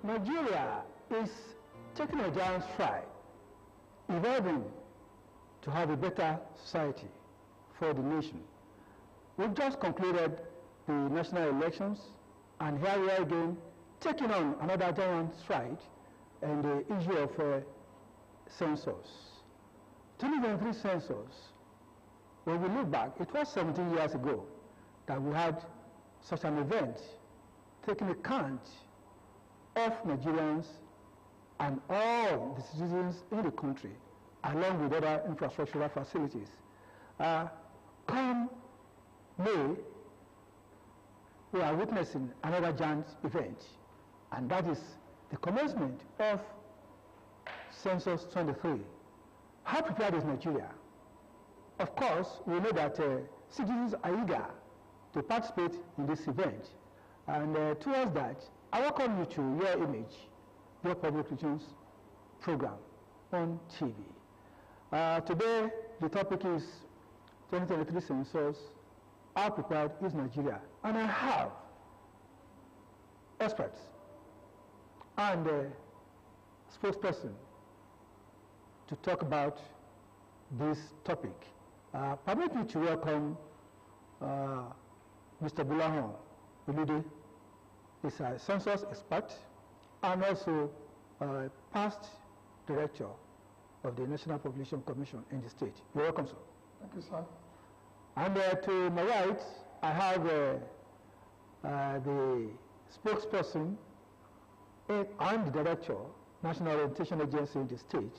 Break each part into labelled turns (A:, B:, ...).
A: Nigeria is taking a giant stride, evolving to have a better society for the nation. We just concluded the national elections, and here we are again taking on another giant stride in the issue of census. 2023 census, when we look back, it was 17 years ago that we had such an event, taking account of Nigerians and all the citizens in the country, along with other infrastructural facilities. Come May, we are witnessing another giant event, and that is the commencement of Census 23. How prepared is Nigeria? Of course, we know that citizens are eager to participate in this event, and towards that, I welcome you to Your Image, your public relations program on TV. Today, the topic is 2023 census. How prepared is Nigeria? And I have experts and a spokesperson to talk about this topic. Permit me to welcome Mr. Bulahon Ulude. He's a census expert and also past director of the National Population Commission in the state. You're welcome, sir.
B: Thank you, sir.
A: And to my right, I have the spokesperson and the director, National Orientation Agency in the state,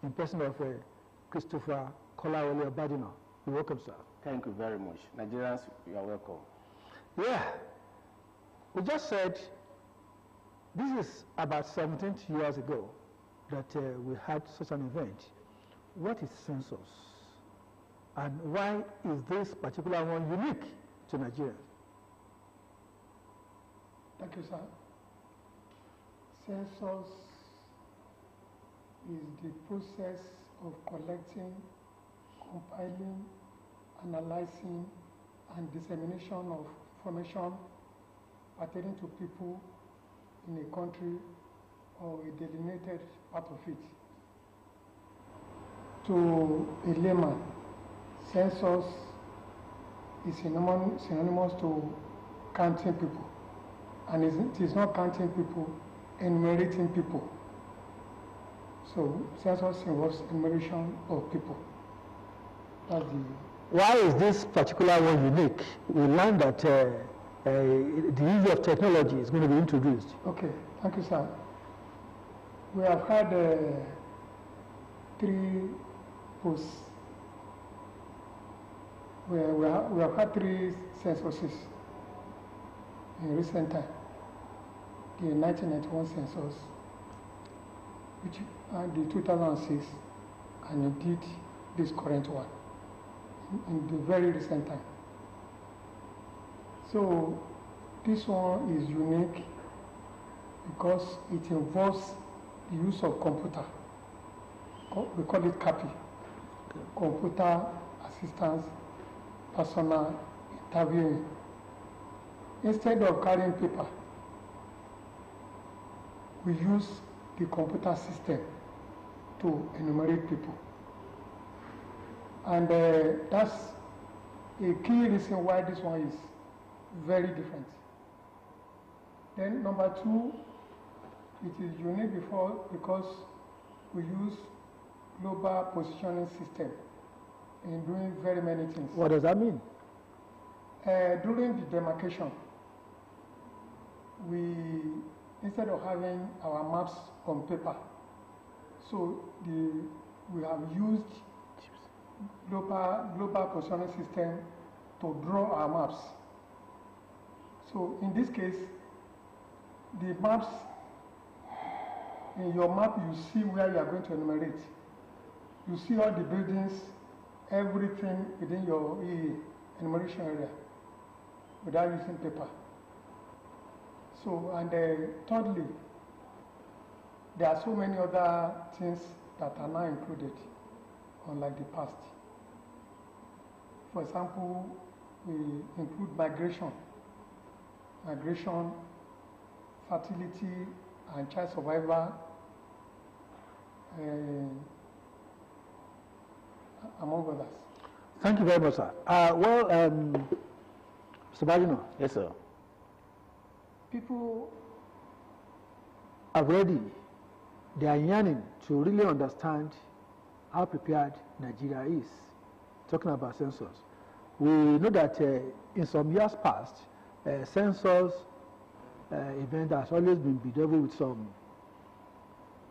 A: in person of Christopher Kolawole Obadina. You're welcome, sir.
C: Thank you very much. Nigerians, you are welcome.
A: Yeah. We just said this is about 17 years ago that we had such an event. What is census? And why is this particular one unique to Nigeria?
B: Thank you, sir. Census is the process of collecting, compiling, analyzing, and dissemination of information pertaining to people in a country or a delineated part of it. To a layman, census is synonymous to counting people, and it is not counting people, enumerating people. So census involves enumeration of people. That's the.
A: Why is this particular one unique? We learned that the use of technology is going to be introduced.
B: Okay, thank you, sir. We have had 3 posts. We have had 3 censuses in recent time. The 1991 census, which the 2006, and indeed this current one, in the very recent time. So this one is unique because it involves the use of computer. We call it CAPI, computer assistance personal interviewing. Instead of carrying paper, we use the computer system to enumerate people. And that's a key reason why this one is very different. Then number 2, it is unique because we use global positioning system in doing very many things.
A: What does that mean?
B: During the demarcation, instead of having our maps on paper, so we have used global positioning system to draw our maps. So in this case, the maps, in your map you see where you are going to enumerate. You see all the buildings, everything within your enumeration area without using paper. So, and thirdly, there are so many other things that are now included, unlike the past. For example, we include migration, fertility, and child survivor, among others.
A: Thank you very much, sir. Mr. Bagino.
C: Yes, sir.
B: People
A: already, they are yearning to really understand how prepared Nigeria is. Talking about census, we know that in some years past, census event has always been bedeviled with some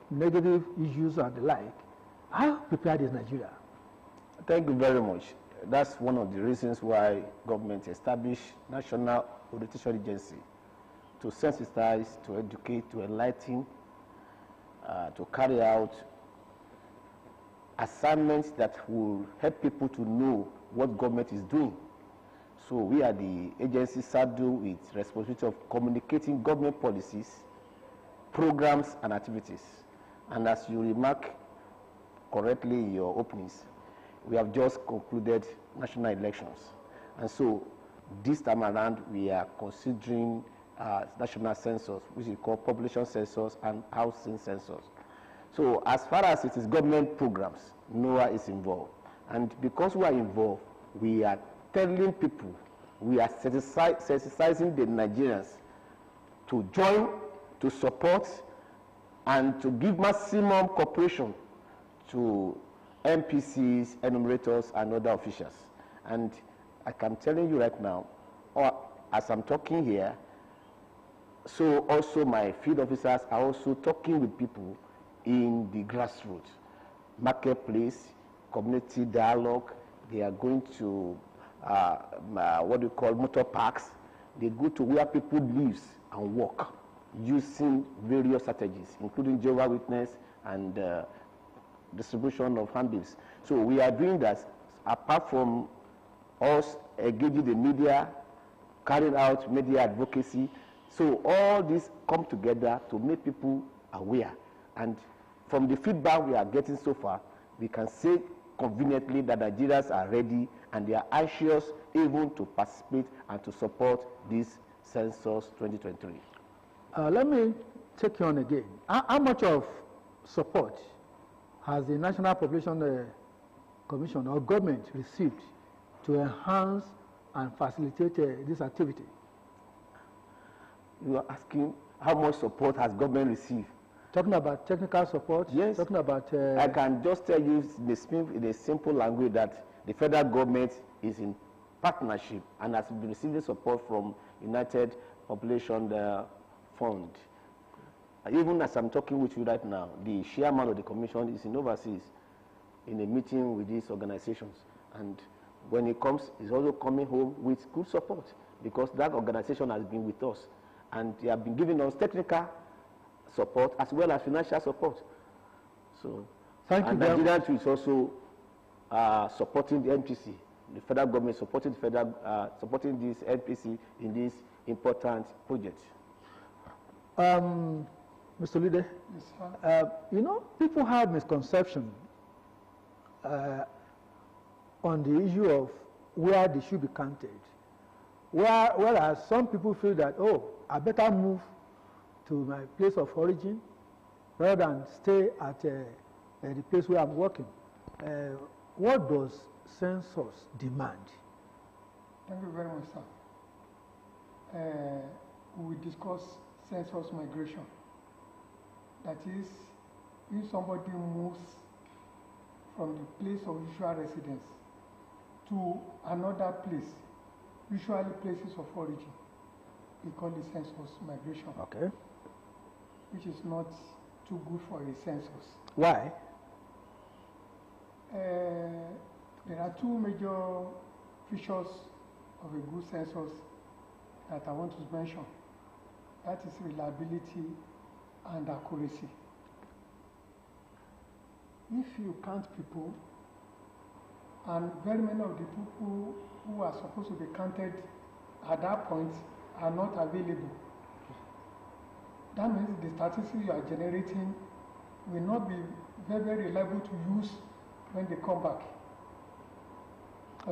A: negative issues and the like. How prepared is Nigeria?
C: Thank you very much. That's one of the reasons why government established National Orientation Agency to sensitize, to educate, to enlighten, to carry out assignments that will help people to know what government is doing. So we are the agency saddled with responsibility of communicating government policies, programs, and activities. And as you remark correctly in your openings, we have just concluded national elections. And so this time around, we are considering national census, which is called population census and housing census. So as far as it is government programs, NOAA is involved. And because we are involved, we are telling people, we are sensitizing the Nigerians to join, to support, and to give maximum cooperation to MPCs, enumerators, and other officials. And I can tell you right now, or as I'm talking here, so also my field officers are also talking with people in the grassroots, marketplace, community dialogue. They are going to what we call motor parks. They go to where people live and work using various strategies, including Jehovah's Witness and distribution of handbills. So we are doing that apart from us engaging the media, carrying out media advocacy. So all these come together to make people aware. And from the feedback we are getting so far, we can say conveniently that Nigerians are ready and they are anxious even to participate and to support this census 2023.
A: Let me take you on again. How much of support has the National Population Commission or government received to enhance and facilitate this activity?
C: You are asking how much support has government received?
A: Talking about technical support?
C: Yes.
A: Talking about...
C: I can just tell you in a simple language that the federal government is in partnership and has been receiving support from United Population Fund. Even as I'm talking with you right now, the chairman of the commission is in overseas in a meeting with these organizations. And when he comes, he's also coming home with good support because that organization has been with us. And they have been giving us technical support as well as financial support. So,
A: thank you.
C: Nigeria is also supporting the MPC, the federal government supporting the federal, supporting this MPC in this important project.
A: Mr. Leader,
B: Yes, sir.
A: you know, people have misconception on the issue of where they should be counted. Whereas some people feel that, oh, I better move to my place of origin rather than stay at the place where I'm working. What does census demand?
B: Thank you very much, sir. We will discuss census migration. That is, if somebody moves from the place of usual residence to another place, usually places of origin, we call it census migration.
A: Okay.
B: Which is not too good for a census.
A: Why?
B: There are two major features of a good census that I want to mention. That is reliability and accuracy. If you count people, and very many of the people who are supposed to be counted at that point are not available, that means the statistics you are generating will not be very, very reliable to use when they come back.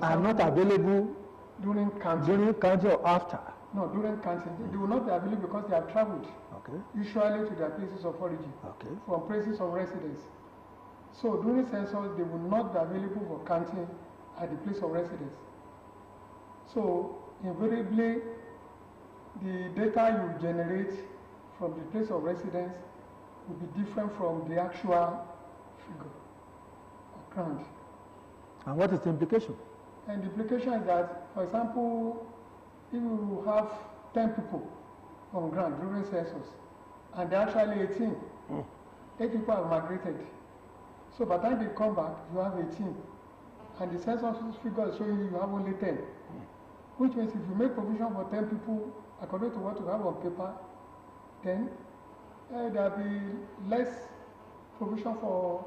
A: Are not available
B: during counting
A: or after?
B: No, during counting, they will not be available because they have traveled.
A: Okay.
B: Usually to their places of origin.
A: Okay.
B: From places of residence. So during census, they will not be available for counting at the place of residence. So invariably, the data you generate from the place of residence will be different from the actual figure or count.
A: And what is the implication?
B: And the implication is that, for example, if you have 10 people on ground during census, and they're actually 18, 8 people have migrated. So by the time they come back, you have 18. And the census figure is showing you have only 10. Which means if you make provision for 10 people, according to what you have on paper, then there will be less provision for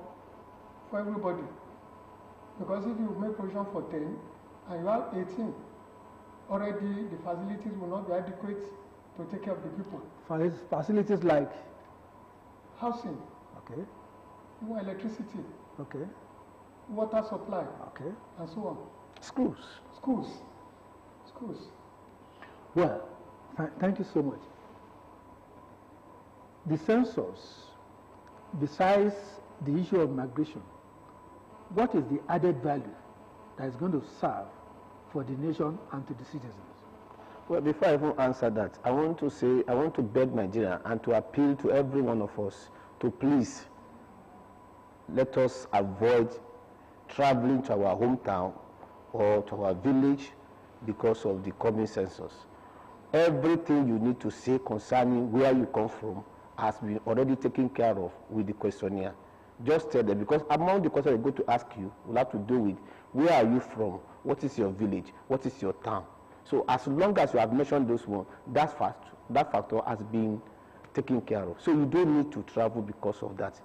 B: everybody. Because if you make provision for 10 and you have 18, already the facilities will not be adequate to take care of the people.
A: Facilities like?
B: Housing.
A: Okay.
B: Electricity.
A: Okay.
B: Water supply.
A: Okay.
B: And so on.
C: Schools.
B: Schools. Schools.
A: Well, thank you so much. The census, besides the issue of migration, what is the added value that is going to serve for the nation and to the citizens?
C: Well, before I even answer that, I want to beg Nigeria and to appeal to every one of us to please let us avoid traveling to our hometown or to our village because of the coming census. Everything you need to say concerning where you come from has been already taken care of with the questionnaire. Just tell them, because among the questions they're going to ask you will have to do with where are you from, what is your village, what is your town. So as long as you have mentioned those ones, that factor has been taken care of. So you don't need to travel because of that.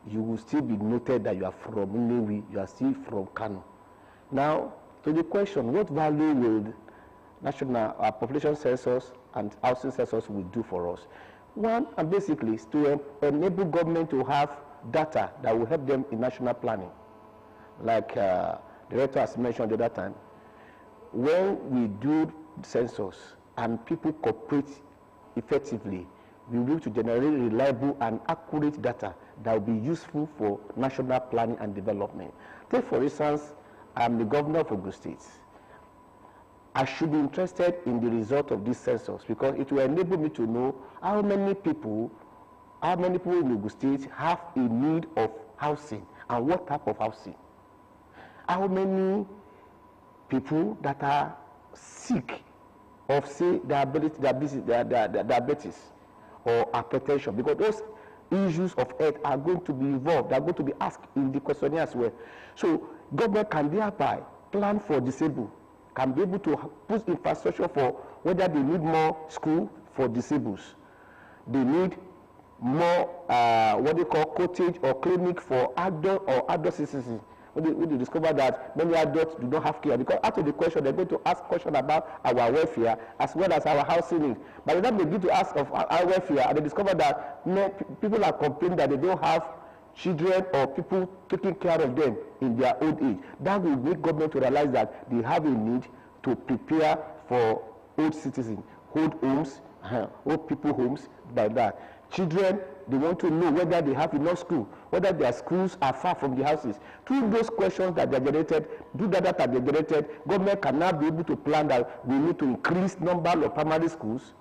C: You will still be noted that you are from Nnewi, you are still from Kano. Now, to the question, what value will national population census and housing census will do for us? One, and basically, is to enable government to have data that will help them in national planning. Like the director has mentioned the other time, when we do census and people cooperate effectively, we will be able to generate reliable and accurate data that will be useful for national planning and development. Take, for instance, I'm the governor of Ogun State. I should be interested in the result of this census because it will enable me to know how many people in Ogun State have a need of housing and what type of housing. How many people that are sick of, say, diabetes or hypertension, because those issues of health are going to be involved, they are going to be asked in the questionnaire as well. So government can thereby plan for disabled, can be able to put infrastructure for whether they need more school for disabled, they need more what they call cottage or clinic for adult citizens. When they discover that many adults do not have care, because after the question they're going to ask questions about our welfare as well as our housing needs. By the time they begin to ask of our welfare, and they discover that people are complaining that they don't have children or people taking care of them in their old age, that will make government to realize that they have a need to prepare for old citizens, old homes, old people homes, like that. Children, they want to know whether they have enough school, whether their schools are far from the houses. Through those questions that they generated, through that data they generated, government can now be able to plan that we need to increase number of primary schools,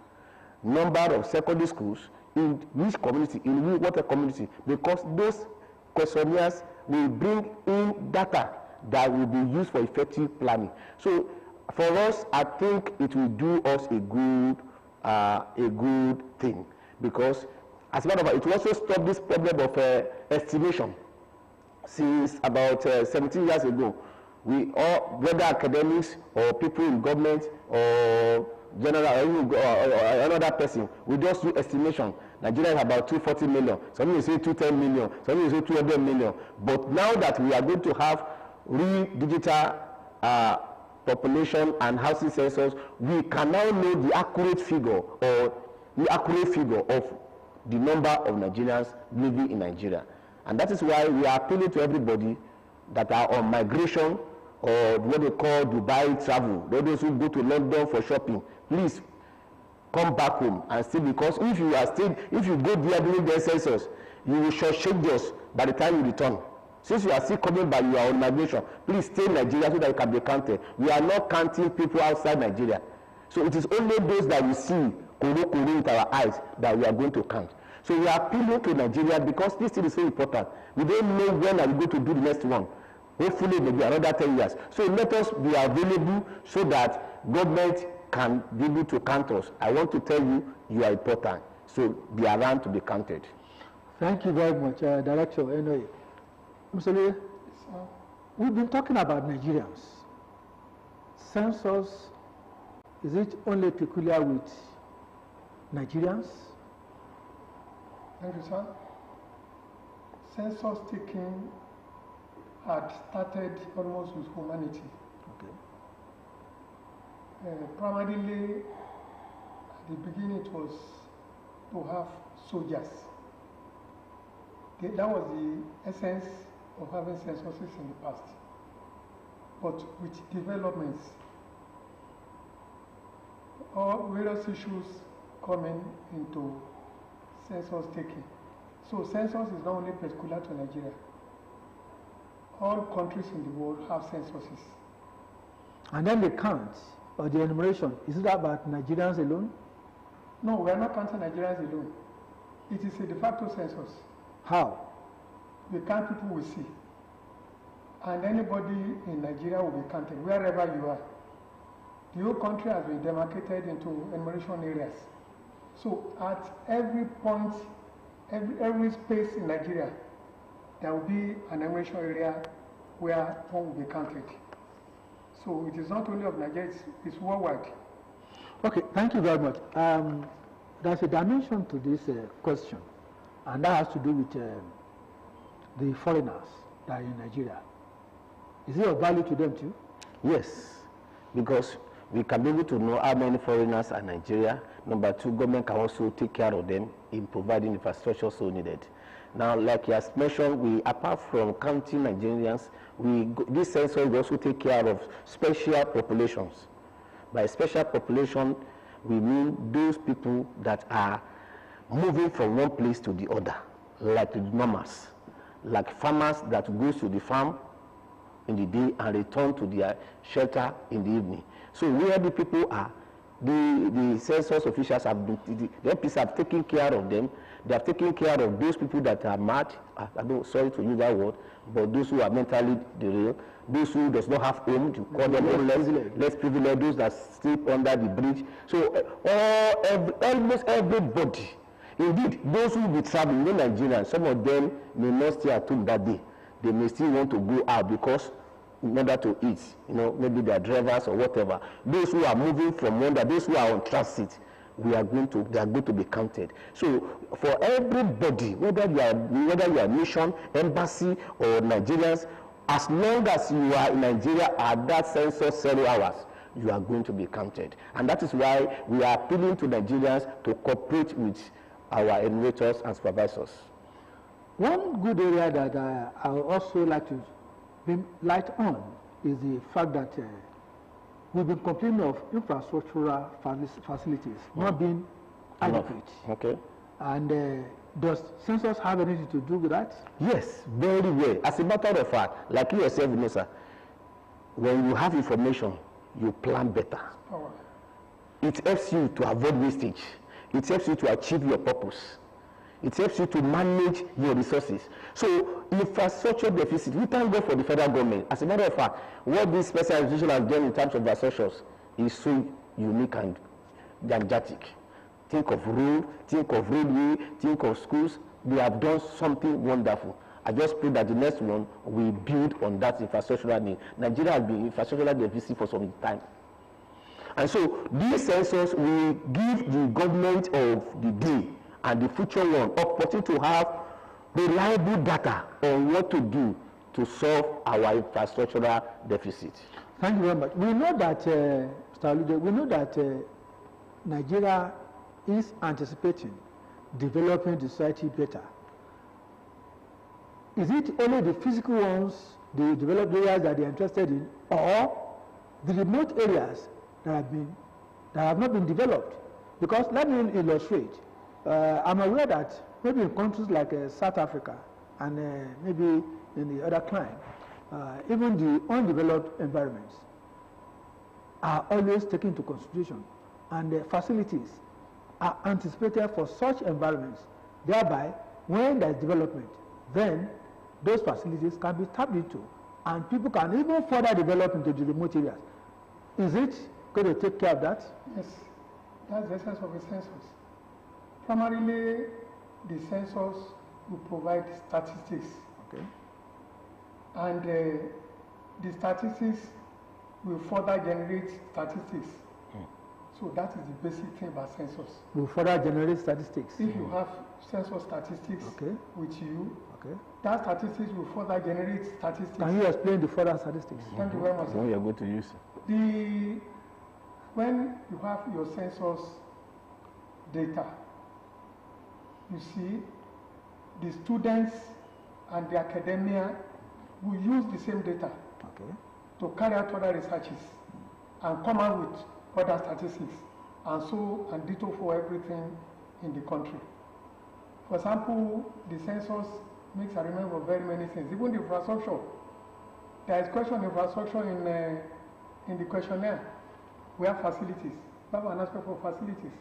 C: number of secondary schools, in which community, in what community, because those questionnaires will bring in data that will be used for effective planning. So for us, I think it will do us a good thing, because as a matter of fact, it will also stop this problem of estimation. Since about 17 years ago, we all, whether academics or people in government or general or another person, we just do estimation. Nigeria is about 240 million. Some will say 210 million. Some will say 200 million. But now that we are going to have real digital population and housing census, we can now know the accurate figure of the number of Nigerians living in Nigeria. And that is why we are appealing to everybody that are on migration or what they call Dubai travel, those who go to London for shopping. Please come back home and stay, because if you go there during the census, you will shortchange us by the time you return. Since you are still coming by your own migration, please stay in Nigeria so that you can be counted. We are not counting people outside Nigeria. So it is only those that we see with our eyes that we are going to count. So we are appealing to Nigeria because this thing is so important. We don't know when are we going to do the next one. Hopefully maybe another 10 years. So let us be available so that government can be able to count us. I want to tell you, you are important. So be around to be counted.
A: Thank you very much, Director. Anyway, Mr. Lee, we've been talking about Nigerians. Census, is it only peculiar with Nigerians?
B: Thank you, sir. Census taking had started almost with humanity.
A: Okay.
B: Primarily, at the beginning, it was to have soldiers. That was the essence of having censuses in the past. But with developments, all various issues coming into census taking. So census is not only particular to Nigeria. All countries in the world have censuses.
A: And then the count or the enumeration, is it about Nigerians alone?
B: No, we are not counting Nigerians alone. It is a de facto census.
A: How?
B: We count people we see. And anybody in Nigeria will be counted, wherever you are. The whole country has been demarcated into enumeration areas. So at every point, every space in Nigeria, there will be an enumeration area where one will be counted. So it is not only of Nigeria, it's worldwide.
A: Okay, thank you very much. There's a dimension to this question, and that has to do with the foreigners that are in Nigeria. Is it of value to them too?
C: Yes, because we can be able to know how many foreigners are in Nigeria. Number two, government can also take care of them in providing infrastructure so needed. Now, like you have mentioned, we, apart from counting Nigerians, this census will also take care of special populations. By special population, we mean those people that are moving from one place to the other, like the nomads, like farmers that go to the farm in the day and return to their shelter in the evening. So where the people are, the census officials have been, the MPs have taken care of them. They have taken care of those people that are mad, sorry to use that word, but those who are mentally derailed, those who does not have home, to call them less privileged, those that sleep under the bridge. So almost everybody, indeed, those who will be traveling in Nigeria, some of them may not stay at home that day. They may still want to go out because in order to eat, maybe they are drivers or whatever. Those who are moving from those who are on transit, they are going to be counted. So for everybody, whether you are mission, embassy, or Nigerians, as long as you are in Nigeria at that census 0 hours, you are going to be counted. And that is why we are appealing to Nigerians to cooperate with our enumerators and supervisors.
A: One good area that I would also like to bring light on is the fact that we've been complaining of infrastructural facilities not being adequate.
C: Okay.
A: And does census have anything to do with that?
C: Yes, very well. As a matter of fact, like you yourself, sir, when you have information, you plan better.
B: Oh.
C: It helps you to avoid wastage. It helps you to achieve your purpose. It helps you to manage your resources. So infrastructure deficit, we thank God for the federal government. As a matter of fact, what this special institution has done in terms of infrastructure is so unique and gigantic. Think of road, think of railway, think of schools. They have done something wonderful. I just pray that the next one will build on that infrastructural need. Nigeria has been infrastructural deficit for some time. And so this census will give the government of the day and the future one opportunity to have reliable data on what to do to solve our infrastructural deficit.
A: Thank you very much. We know that, Mr. Alude, we know that Nigeria is anticipating developing the society better. Is it only the physical ones, the developed areas that they are interested in, or the remote areas that have not been developed? Because let me illustrate. I'm aware that maybe in countries like South Africa and maybe in the other clime, even the undeveloped environments are always taken into consideration, and the facilities are anticipated for such environments. Thereby, when there is development, then those facilities can be tapped into, and people can even further develop into the remote areas. Is it going to take care of that?
B: Yes, that's the essence of the census. Primarily, the census will provide statistics.
A: Okay.
B: And the statistics will further generate statistics. So that is the basic thing about census.
A: Will further generate statistics.
B: If you have census statistics with you, that statistics will further generate statistics.
A: Can you explain the further statistics?
B: Thank you very much.
C: When we are going to use
B: when you have your census data, you see the students and the academia will use the same data to carry out other researches and come out with other statistics, and so and ditto for everything in the country. For example, the census makes arrangement of very many things, even the infrastructure. There is question of infrastructure in the questionnaire. We have facilities. We have an aspect for facilities.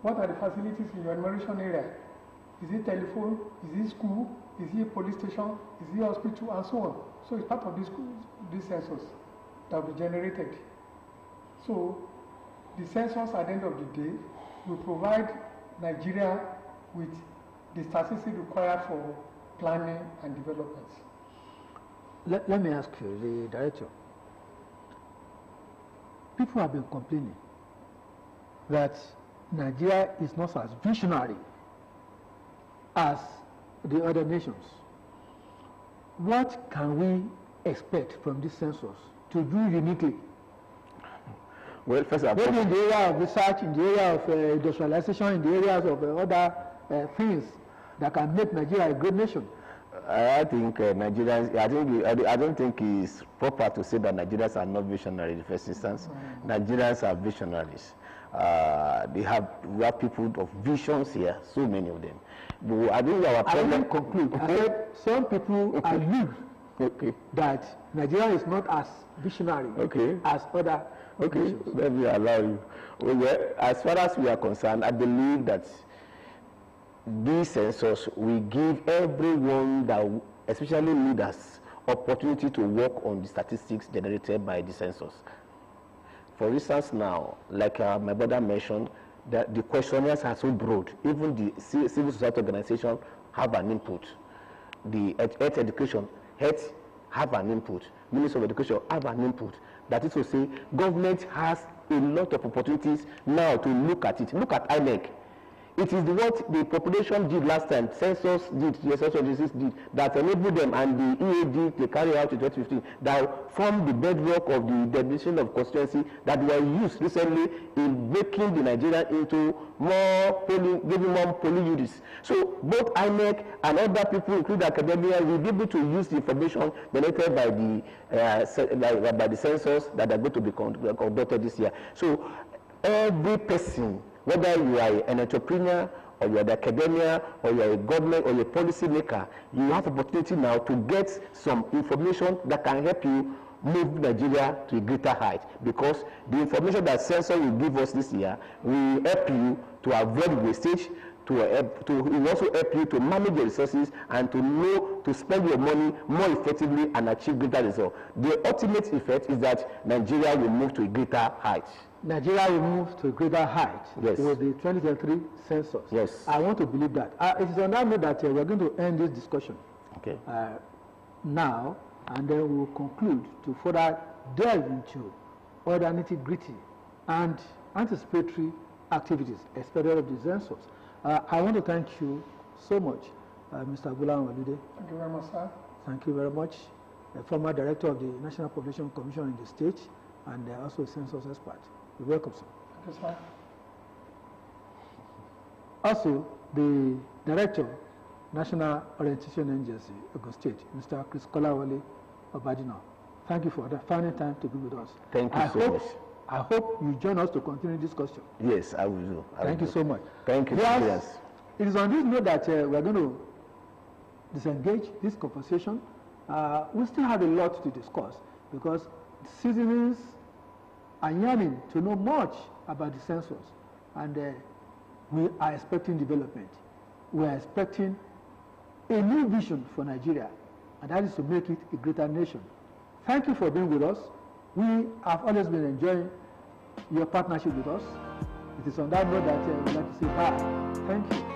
B: What are the facilities in your enumeration area? Is it telephone? Is it school? Is it a police station? Is it a hospital? And so on. So it's part of this census that will be generated. So the census at the end of the day will provide Nigeria with the statistics required for planning and development.
A: Let me ask you, the director. People have been complaining that Nigeria is not as visionary as the other nations. What can we expect from this census to do uniquely?
C: Well, first of all,
A: maybe in the area of research, in the area of industrialization, in the areas of other things that can make Nigeria a great nation.
C: I think Nigerians. I don't think it's proper to say that Nigerians are not visionary in the first instance. Nigerians are visionaries. We have people of visions here, so many of them. But I think our problem.
A: I will conclude. I said some people allude that Nigeria is not as visionary as other nations.
C: Let me allow you. Well, as far as we are concerned, I believe that this census will give everyone, that, especially leaders, opportunity to work on the statistics generated by the census. For instance, now, like my brother mentioned, that the questionnaires are so broad. Even the civil society organization have an input. The health education, health have an input. Ministry of Education have an input. That is to say, government has a lot of opportunities now to look at it. Look at INEC. It is what the population did last time, census did, the census did, that enabled them, and the EAD to carry out in 2015, that formed the bedrock of the definition of constituency that were used recently in making the Nigeria into more polling, giving more polling units. So both INEC and other people, including academia, will be able to use the information generated by the census that are going to be conducted this year. So every person, whether you are an entrepreneur or you are the academia or you are a government or a policy maker, you have opportunity now to get some information that can help you move Nigeria to a greater height, because the information that census will give us this year will help you to avoid wastage, will also help you to manage your resources and to know to spend your money more effectively and achieve greater results. The ultimate effect is that Nigeria will move to a greater height.
A: Nigeria will move to a greater height.
C: Yes.
A: With the 2023 census.
C: Yes.
A: I want to believe that. It is on that note that we're going to end this discussion now, and then we will conclude to further delve into other nitty-gritty and anticipatory activities, especially of the census. I want to thank you so much, Mr. Gulam Walude.
B: Thank you very much, sir.
A: Thank you very much. Former director of the National Population Commission in the state, and also a census expert. You're welcome, sir.
B: Thank you, sir.
A: Also, the director, National Orientation Agency, Ogun State, Mr. Chris Kolawole Obadina. Thank you for finding time to be with us.
C: Thank you so much.
A: I hope you join us to continue this discussion.
C: Yes, I will do.
A: Thank you so much.
C: Thank you.
A: Yes, it is on this note that we are going to disengage this conversation. We still have a lot to discuss because citizens are yearning to know much about the census, and we are expecting development. We are expecting a new vision for Nigeria, and that is to make it a greater nation. Thank you for being with us. We have always been enjoying your partnership with us. It is on that note that we'd like to say bye. Thank you.